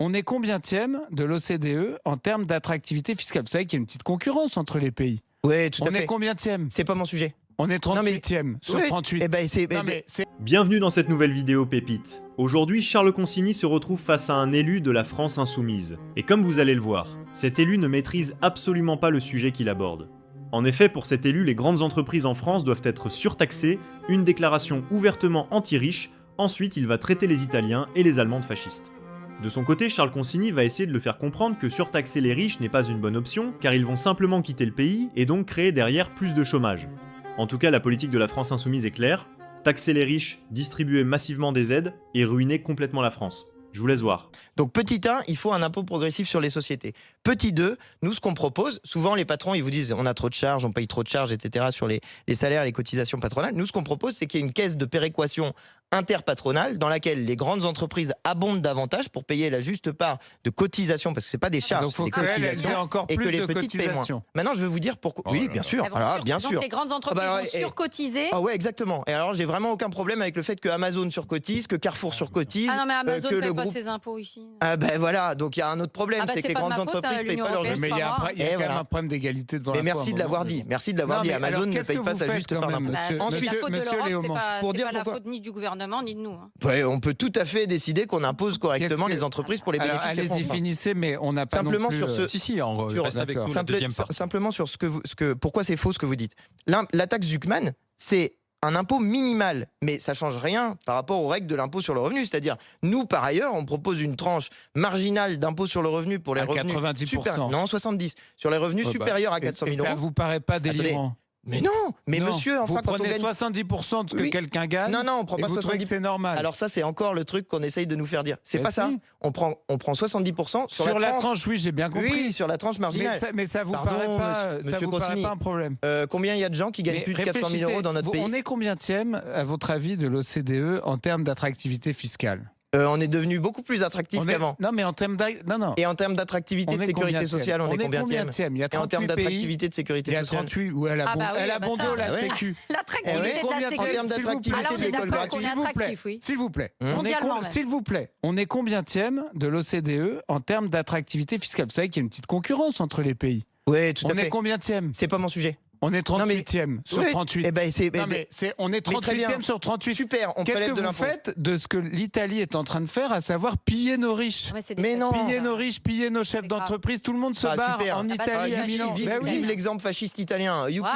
On est combientième de l'OCDE en termes d'attractivité fiscale? Vous savez qu'il y a une petite concurrence entre les pays. Oui, tout à On fait. est combientième? C'est pas mon sujet. On est 38e sur Oui, 38. Bienvenue dans cette nouvelle vidéo Pépite. Aujourd'hui, Charles Consigny se retrouve face à un élu de la France insoumise. Et comme vous allez le voir, cet élu ne maîtrise absolument pas le sujet qu'il aborde. En effet, pour cet élu, les grandes entreprises en France doivent être surtaxées, une déclaration ouvertement anti-riche, ensuite il va traiter les Italiens et les Allemands de fascistes. De son côté, Charles Consigny va essayer de le faire comprendre que surtaxer les riches n'est pas une bonne option, car ils vont simplement quitter le pays et donc créer derrière plus de chômage. En tout cas, la politique de la France insoumise est claire, taxer les riches, distribuer massivement des aides et ruiner complètement la France. Je vous laisse voir. Donc petit 1, il faut un impôt progressif sur les sociétés. Petit 2, nous ce qu'on propose, souvent les patrons ils vous disent on a trop de charges, on paye trop de charges, etc. sur les salaires, les cotisations patronales. Nous ce qu'on propose c'est qu'il y ait une caisse de péréquation interpatronale dans laquelle les grandes entreprises abondent davantage pour payer la juste part de cotisations, parce que c'est pas des charges, c'est des cotisations, encore et plus que les de petites paient moins. cotisations. Maintenant je vais vous dire pourquoi. Oui, bien sûr. Alors, bien sûr. Donc les grandes entreprises vont surcotiser. Ah ouais, exactement. Et alors j'ai vraiment aucun problème avec le fait que Amazon surcotise, que Carrefour surcotise. Ah non mais Amazon que ne paye le pas groupe... ses impôts ici. Ah ben voilà, donc il y a un autre problème, c'est que les grandes entreprises payent pas leurs juste. Mais il y a, pas il y a quand même un problème d'égalité devant Mais l'impôt. merci de l'avoir dit. Merci de l'avoir dit. Amazon ne paye pas sa juste part d'impôt. Ensuite, la faute de l'Europe, c'est pas la pourquoi faute ni du gouvernement ni de nous. Ouais, on peut tout à fait décider qu'on impose correctement les entreprises pour les bénéfices qu'elles font. Allez-y, finissez, mais on n'a pas simplement non plus... sur ce. Si, en gros, reste avec nous la deuxième partie. Simplement sur pourquoi c'est faux ce que vous dites. La taxe Zuckman, c'est un impôt minimal, mais ça change rien par rapport aux règles de l'impôt sur le revenu. C'est-à-dire, nous, par ailleurs, on propose une tranche marginale d'impôt sur le revenu pour les revenus 90%. non, 70. Sur les revenus supérieurs à 400 000 euros. Ça vous paraît pas délirant? Mais non, mais non, monsieur, enfin, vous quand on prenez gagne 70% de ce que quelqu'un gagne. Non, on prend pas 70%. C'est normal. Alors ça, c'est encore le truc qu'on essaye de nous faire dire. C'est pas ça. On prend 70% sur la tranche. Oui, j'ai bien compris. Oui, sur la tranche marginale. Mais ça vous paraît pas, ça vous paraît pas un problème? Combien il y a de gens qui gagnent plus de 400 000 euros dans notre pays? On est combientième, à votre avis, de l'OCDE en termes d'attractivité fiscale? On est devenu beaucoup plus attractif qu'avant. Non, mais en termes Et en termes d'attractivité de sécurité sociale, on est combientième. Il y a 38 Et en termes d'attractivité de sécécurité sociale, il y a 38 où elle a bon dos, la Sécu. L'attractivité de la sécurité. En termes d'attractivité de l'école gratuite. S'il vous plaît. Mondialement. S'il vous plaît. On est combientième de l'OCDE en termes d'attractivité fiscale? Vous savez qu'il y a une petite concurrence entre les pays. Oui, tout à fait. On est combientième? C'est pas mon sujet. On est 38e sur 38. On est 38e sur 38. Super, on Qu'est-ce prélève que de vous faites de ce que l'Italie est en train de faire, à savoir piller nos riches? Mais non. Piller nos riches, piller nos chefs d'entreprise. Tout le monde se barre en Italie, à Milan. Vive l'exemple fasciste italien. Youpi.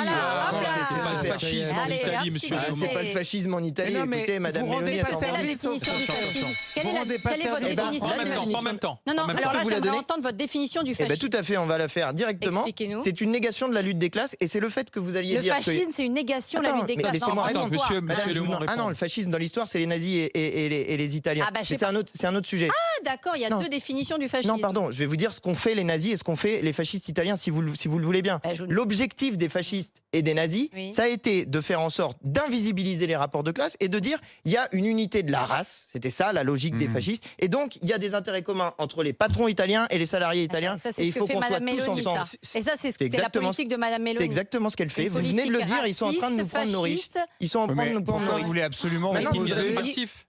C'est pas le fascisme en Italie, monsieur. C'est pas le fascisme en Italie. Écoutez, Madame Mélanie, quelle est la définition du fascisme? Quelle est votre définition du fascisme? En même temps. Non, alors là, j'aimerais entendre votre définition du fascisme. Tout à fait, on va la faire directement. C'est une négation de la lutte des classes et c'est le fait que vous alliez dire. Le fascisme, c'est une négation de la lutte des classes. Laissez-moi répondre. Ah non, le fascisme dans l'histoire, c'est les nazis et les Italiens. C'est un autre sujet. Ah, d'accord, il y a deux définitions du fascisme. Non, pardon, je vais vous dire ce qu'ont fait les nazis et ce qu'ont fait les fascistes italiens, si vous le voulez bien. L'objectif des fascistes et des nazis, ça a été de faire en sorte d'invisibiliser les rapports de classe et de dire il y a une unité de la race. C'était ça la logique des fascistes. Et donc, il y a des intérêts communs entre les patrons italiens et les salariés italiens. Et il faut qu'on soit tous ensemble. Et ça, c'est la politique de Madame Mélanie. C'est exactement ce qu'elle fait. Vous venez de le dire, ils sont en train de nous prendre nos riches. Ils sont en train de nous prendre nos riches. Vous voulez absolument opposer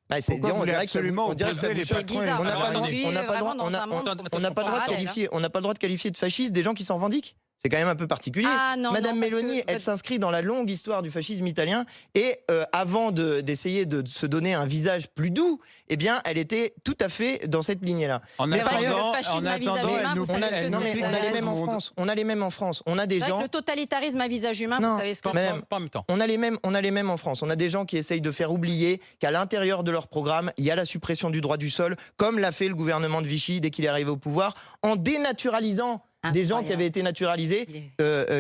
on dirait absolument opposer les patrons. On n'a pas le droit de qualifier de fasciste des gens qui s'en revendiquent. C'est quand même un peu particulier. Madame Mélanie, elle s'inscrit dans la longue histoire du fascisme italien et avant d'essayer de se donner un visage plus doux, eh bien, elle était tout à fait dans cette lignée-là. En attendant, on a les mêmes en France. On a les mêmes en France. On a des gens. Le totalitarisme à visage humain, vous savez ce que c'est. Pas en même temps. On a les mêmes en France. On a des gens qui essayent de faire oublier qu'à l'intérieur de leur programme, il y a la suppression du droit du sol, comme l'a fait le gouvernement de Vichy dès qu'il est arrivé au pouvoir, en dénaturalisant des gens qui avaient été naturalisés,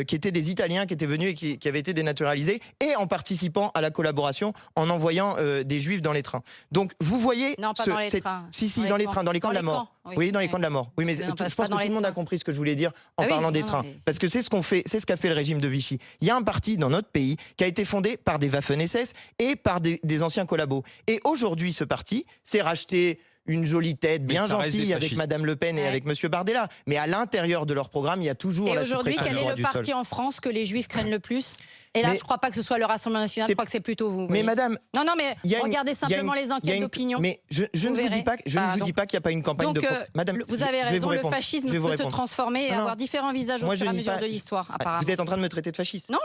qui étaient des Italiens qui étaient venus et qui avaient été dénaturalisés, et en participant à la collaboration, en envoyant des Juifs dans les trains. Donc vous voyez... Non, pas dans les trains. Dans les trains, dans les camps de la mort. Oui, dans les camps de la mort. Oui, mais je pense que tout le monde a compris ce que je voulais dire en parlant des trains. Parce que c'est ce qu'a fait le régime de Vichy. Il y a un parti dans notre pays qui a été fondé par des Waffen-SS et par des anciens collabos. Et aujourd'hui, ce parti s'est racheté une jolie tête, bien ça reste des gentille avec fascistes. Madame Le Pen et avec Monsieur Bardella. Mais à l'intérieur de leur programme, il y a toujours Et la aujourd'hui, suppression quel du est droit le du sol. parti en France que les Juifs craignent le plus? Et là, Mais- je ne crois pas que ce soit le Rassemblement national, je C'est- crois que c'est plutôt vous. Mais voyez. Madame, Non, non, mais il y a une- regardez il y a simplement une- les il y a enquêtes une- d'opinion. Mais je ne vous verrez. dis pas, je ne vous dis pas qu'il n'y a pas une campagne Donc, de. Madame, vous avez je vais raison, vous le répondre. fascisme Je vais vous peut se répondre. transformer et Non, non. avoir différents visages au Moi, fur et je à dis mesure pas- de l'histoire, apparemment. Vous êtes en train de me traiter de fasciste. Non,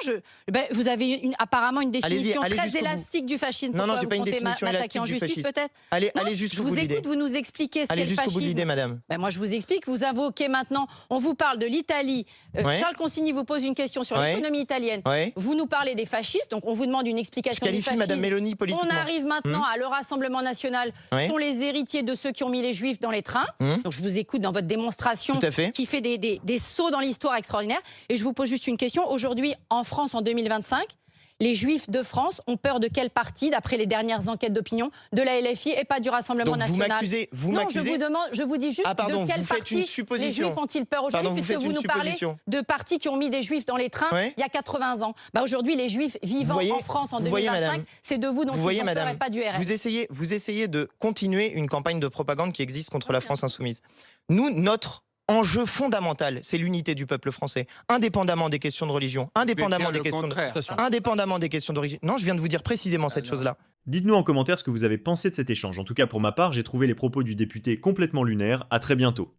vous avez apparemment une définition allez très jusqu'au bout. élastique du fascisme. Non, non, Pourquoi j'ai vous pas une comptez définition m'attaquer en élastique du justice, fascisme. peut-être? Allez Non, jusqu'au je bout vous de l'idée. écoute, vous nous expliquez ce qu'est Allez le jusqu'au bout de fascisme. l'idée, Madame. Ben moi, je vous explique. Vous invoquez maintenant. On vous parle de l'Italie. Ouais. Charles Consigny vous pose une question sur Ouais. l'économie italienne. Ouais. Vous nous parlez des fascistes. Donc, on vous demande une Je explication du qualifie fascisme. Madame Mélanie politiquement. On arrive maintenant à le Rassemblement national. Ouais. Sont les héritiers de ceux qui ont mis les Juifs dans les trains. Donc, je vous écoute dans votre démonstration Tout à fait. qui fait des sauts dans l'histoire extraordinaires. Et je vous pose juste une question. Aujourd'hui, en France, en 2025, les Juifs de France ont peur de quel parti, d'après les dernières enquêtes d'opinion, de la LFI et pas du Rassemblement Donc vous national? m'accusez, Non, je vous demande, je vous dis juste Ah, pardon, de quel vous faites parti une les supposition. Juifs ont-ils peur aujourd'hui, Pardon, vous puisque faites vous une nous parlez supposition. de partis qui ont mis des Juifs dans les trains Ouais. il y a 80 ans. Bah, aujourd'hui, les Juifs vivant voyez- en France en vous voyez, 2025, madame, c'est de vous dont vous ils voyez, ont peur madame, et pas du RN. vous essayez de continuer une campagne de propagande qui existe contre la France insoumise. Nous, notre enjeu fondamental, c'est l'unité du peuple français, indépendamment des questions de religion, indépendamment des questions indépendamment des questions d'origine. Non, je viens de vous dire précisément cette chose-là. Dites-nous en commentaire ce que vous avez pensé de cet échange. En tout cas, pour ma part, j'ai trouvé les propos du député complètement lunaires. À très bientôt.